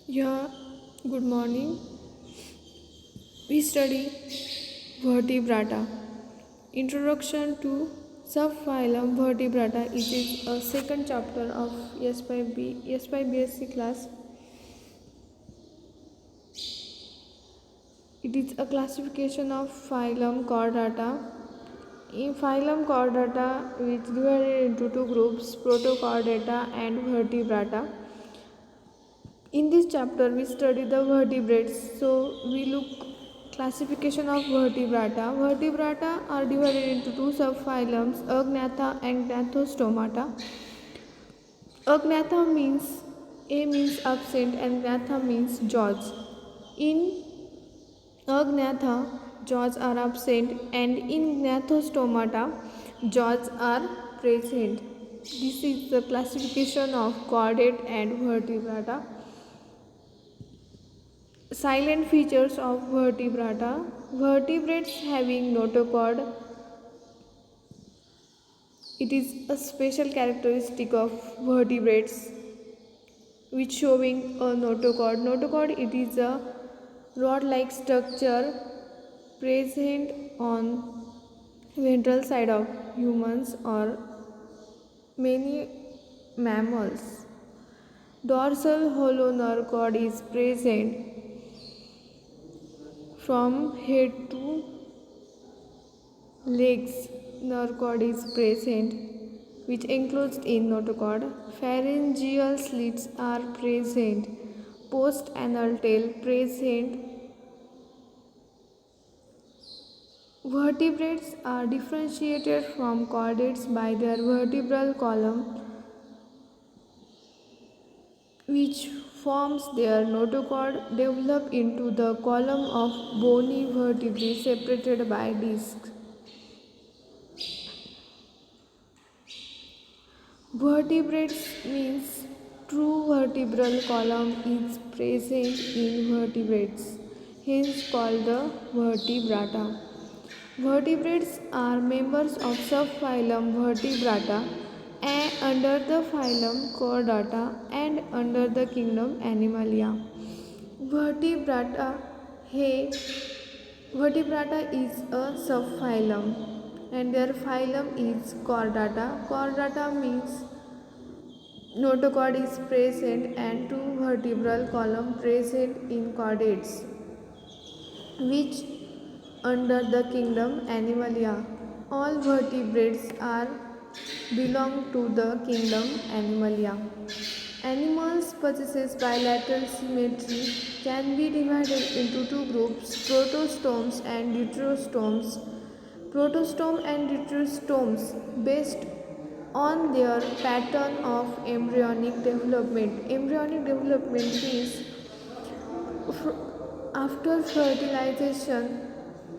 Yeah, good morning. We study Vertebrata. Introduction to subphylum Vertebrata. It is a second chapter of S5 BSc class. It is a classification of phylum Chordata. In phylum Chordata, which divided into two groups, Protochordata and Vertebrata. In this chapter, we study the vertebrates. So, we look classification of vertebrata. Vertebrata are divided into two subphylums, Agnatha and Gnathostomata. Agnatha means A means absent and Gnatha means jaws. In Agnatha, jaws are absent, and in Gnathostomata, jaws are present. This is the classification of chordate and vertebrata. Silent features of vertebrata. Vertebrates having notochord. It is a special characteristic of vertebrates which showing a notochord. Notochord, it is a rod-like structure present on ventral side of humans or many mammals. Dorsal hollow nerve cord is present from head to legs. Nerve cord is present which enclosed in notochord. Pharyngeal slits are present. Post-anal tail present. Vertebrates are differentiated from chordates by their vertebral column, which forms their notochord, develop into the column of bony vertebrae separated by discs. Vertebrates means true vertebral column is present in vertebrates, hence called the vertebrata. Vertebrates are members of subphylum Vertebrata and under the phylum Chordata and under the kingdom Animalia. Vertebrata is a subphylum and their phylum is Chordata. Chordata means notochord is present and two vertebral column present in chordates, which under the kingdom Animalia. All vertebrates are belong to the kingdom Animalia. Animals possesses bilateral symmetry can be divided into two groups, protostomes and deuterostomes. Protostome and deuterostomes based on their pattern of embryonic development. Embryonic development is after fertilization,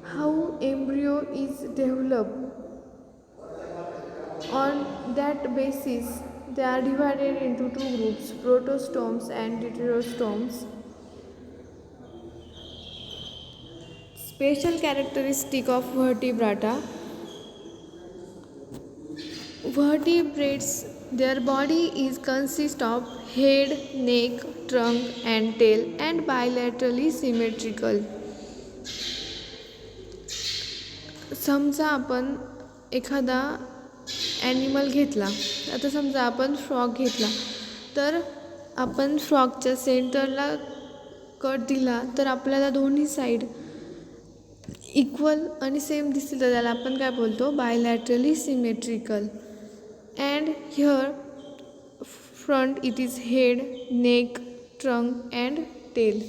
how embryo is developed. On that basis, they are divided into two groups, protostomes and deuterostomes. Special characteristic of vertebrata. Vertebrates, their body is consist of head, neck, trunk and tail and bilaterally symmetrical. समजा आपण एखादा animal घेतला, आता समजा आपण frog घेतला, तर आपण फ्रॉगच्या सेंटरला कट दिला तर आपल्याला दोन्ही साईड इक्वल आणि सेम दिसतील, तर त्याला आपण काय बोलतो, bilaterally symmetrical. And here front it is head, neck, trunk and tail.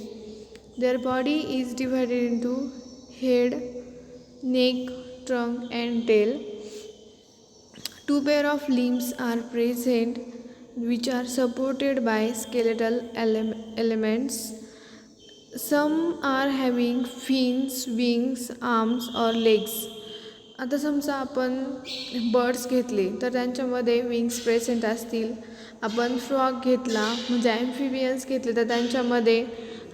Their body is divided into head, neck, trunk and tail. Two pair of limbs are present which are supported by skeletal elements. Some are having fins, wings, arms or legs. आता समजा आपण birds घेतले तर त्यांच्यामध्ये wings present असतील. आपण frog घेतला म्हणजे ॲम्फिबियन्स घेतले तर त्यांच्यामध्ये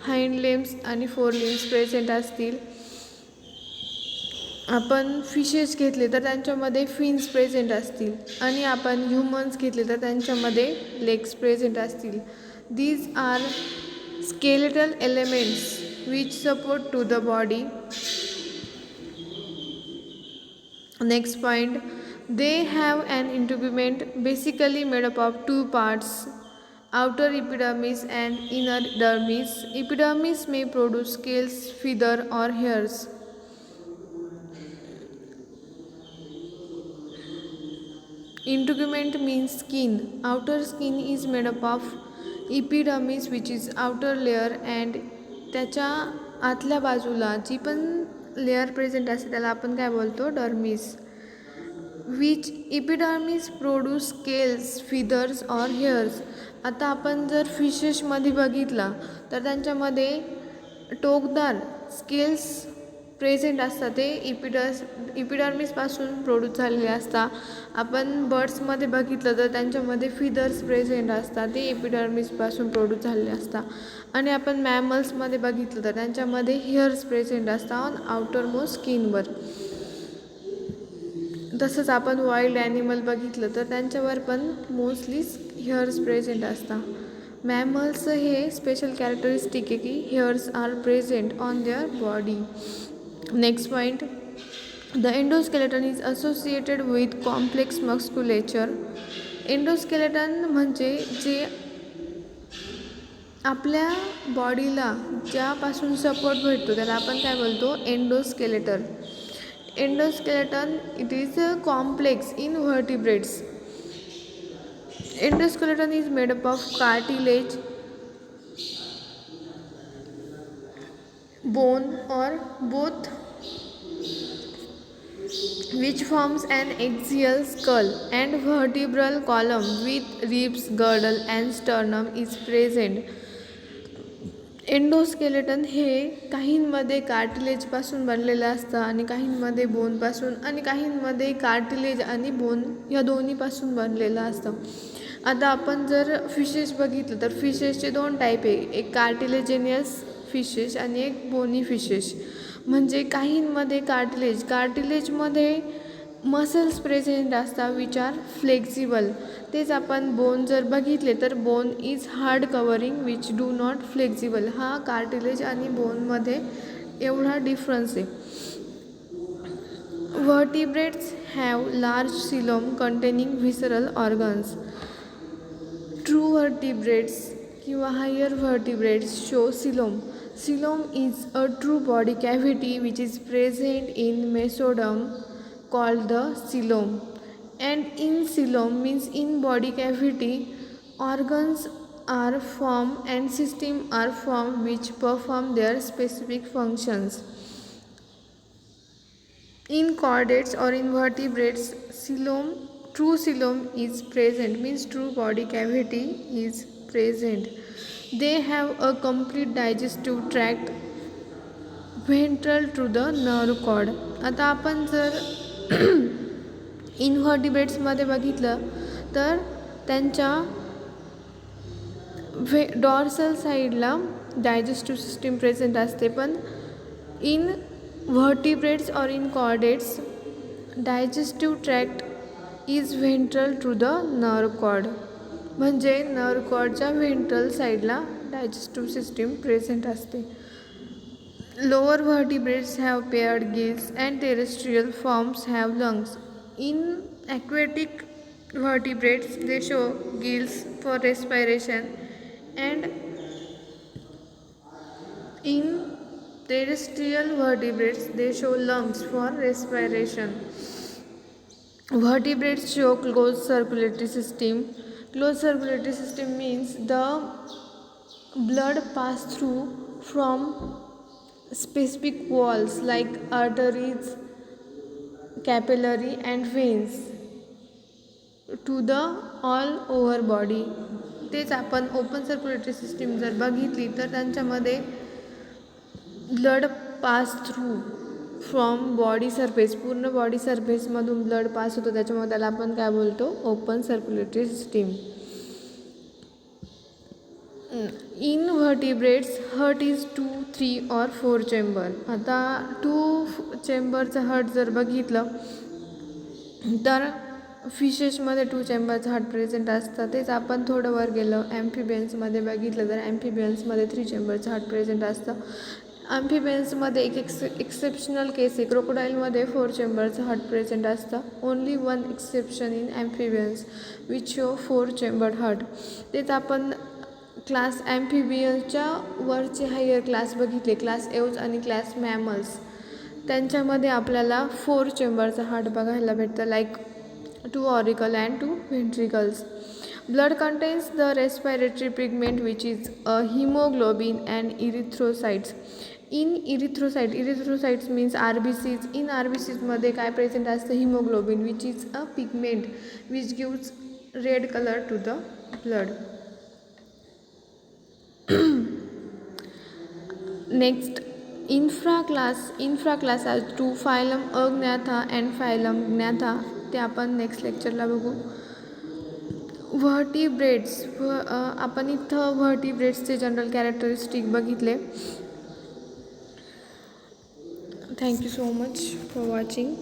हाइंड लिम्स आणि फोर लिम्स प्रेझेंट असतील. आपण फिशेस घेतले तर त्यांच्यामध्ये फिन्स प्रेझेंट असतील आणि आपण ह्युमन्स घेतले तर त्यांच्यामध्ये लेग्स प्रेझेंट असतील. These are skeletal elements which support to the body. Next point, they have an integument basically made up of two parts, outer epidermis and inner dermis. Epidermis may produce scales, feather or hairs. Integument means skin. Outer skin is made up of epidermis which is outer layer and त्याच्या आतल्या बाजूला जी पण layer present असते त्याला आपण काय बोलतो, dermis. विच epidermis produce scales, feathers और हेअर्स. आता आपण जर फिशेसमध्ये बघितला तर त्यांच्यामध्ये टोकदार स्केल्स प्रेझेंट असतात, ते इपिडर्मिसपासून प्रोड्यूस झालेले असतात. आपण बर्ड्समध्ये बघितलं तर त्यांच्यामध्ये फिदर्स प्रेझेंट असतात, ते एपिडर्मिसपासून प्रोड्यूस झालेले असतात. आणि आपण मॅमल्समध्ये बघितलं तर त्यांच्यामध्ये हेअर्स प्रेझेंट असतात ऑन आउटर मोस्ट स्किनवर. तसंच आपण वाईल्ड ॲनिमल बघितलं तर त्यांच्यावर पण मोस्टली हेअर्स प्रेझेंट असतात. मॅमल्स हे स्पेशल कॅरेक्टरिस्टिक आहे की hairs are present on their body. Next point, the endoskeleton is associated with complex musculature. Endoskeleton म्हणजे जे आपल्या बॉडीला ज्यापासून सपोर्ट भेटतो त्याला आपण काय बोलतो, endoskeleton. Endoskeleton it is complex in vertebrates. Endoskeleton is made up of cartilage, bone or both, which forms an axial skull, and vertebral column with ribs, girdle and sternum is present. Endoskeleton हे काहींमध्ये कार्टिलेजपासून बनलेलं असतं आणि काहींमध्ये बोनपासून आणि काहींमध्ये cartilage आणि bone या दोन्हीपासून बनलेलं असतं. आता आपण जर फिशेस बघितलं तर फिशेसचे दोन टाईप आहे, एक कार्टिलेजेनियस फिशेस आणि एक बोनी फिशेस. म्हणजे काहींमध्ये कार्टिलेजमध्ये मसल्स प्रेझेंट असतात विच आर फ्लेक्झिबल. तेच आपण बोन जर बघितले तर bone is hard covering which do not flexible. हा कार्टिलेज आणि बोनमध्ये एवढा डिफरन्स आहे. Vertebrates have large coelom containing visceral organs. True vertebrates किंवा higher vertebrates show coelom. Coelom is a true body cavity which is present in mesoderm called the coelom, and in coelom means in body cavity organs are formed and systems are formed which perform their specific functions. In chordates or invertebrates coelom, true coelom is present, means true body cavity is present. They have a complete digestive tract ventral to the nerve cord. आता आपण जर इनव्हर्टिब्रेट्समध्ये बघितलं तर त्यांच्या dorsal साईडला digestive system present असते, पण in vertebrates और in chordates digestive tract is ventral to the nerve cord. म्हणजे नर्व कॉर्डच्या व्हेंट्रल साईडला डायजेस्टिव्ह सिस्टीम प्रेझेंट असते. Lower vertebrates have paired gills and terrestrial forms have lungs. In aquatic vertebrates they show gills for respiration, and in terrestrial vertebrates they show lungs for respiration. Vertebrates show closed circulatory system. Closed circulatory system means the blood pass through from specific walls like arteries, capillary and veins to the all over body. तेच आपण open circulatory system जर बघितली तर त्यांच्यामध्ये blood pass through from body surface, पूर्ण body सरफेसमधून blood pass होतो, त्याच्यामुळे त्याला आपण काय बोलतो, open circulatory system. In vertebrates heart is 2, 3 or 4 chamber. आता 2 चेंबरचं हार्ट जर बघितलं तर फिशेसमध्ये 2 चेंबरचं हार्ट प्रेझेंट असतं. तेच आपण थोडं वर गेलं ॲम्फिबियन्समध्ये बघितलं तर ॲम्फिबियन्समध्ये 3 चेंबरचं हार्ट प्रेझेंट असतं. ॲम्फिबियन्समध्ये एक एक्सेप्शनल केस आहे. क्रोकोडाईलमध्ये 4 चेंबरचं हार्ट प्रेझेंट असतं. Only 1 exception in amphibians which show 4 chambered heart. तेच आपण क्लास ॲम्फिबियन्सच्या वरचे हायर क्लास बघितले, क्लास एव्ज आणि क्लास मॅमल्स. त्यांच्यामध्ये आपल्याला 4 चेंबरचं हार्ट बघायला भेटतं, like 2 auricle and 2 ventricles. Blood contains the respiratory pigment which is a hemoglobin and erythrocytes. In erythrocytes means RBCs. In RBCs मध्ये काय प्रेझेंट असतं? Haemoglobin which is a pigment which gives red colour to the blood. Next infra class आज 2 phylum agnatha and phylum gnatha. ते आपण next लेक्चरला बघू. Vertebrates आपण इथं व्हर्टिब्रेट्सचे जनरल कॅरेक्टरिस्टिक बघितले. Thank you so much for watching.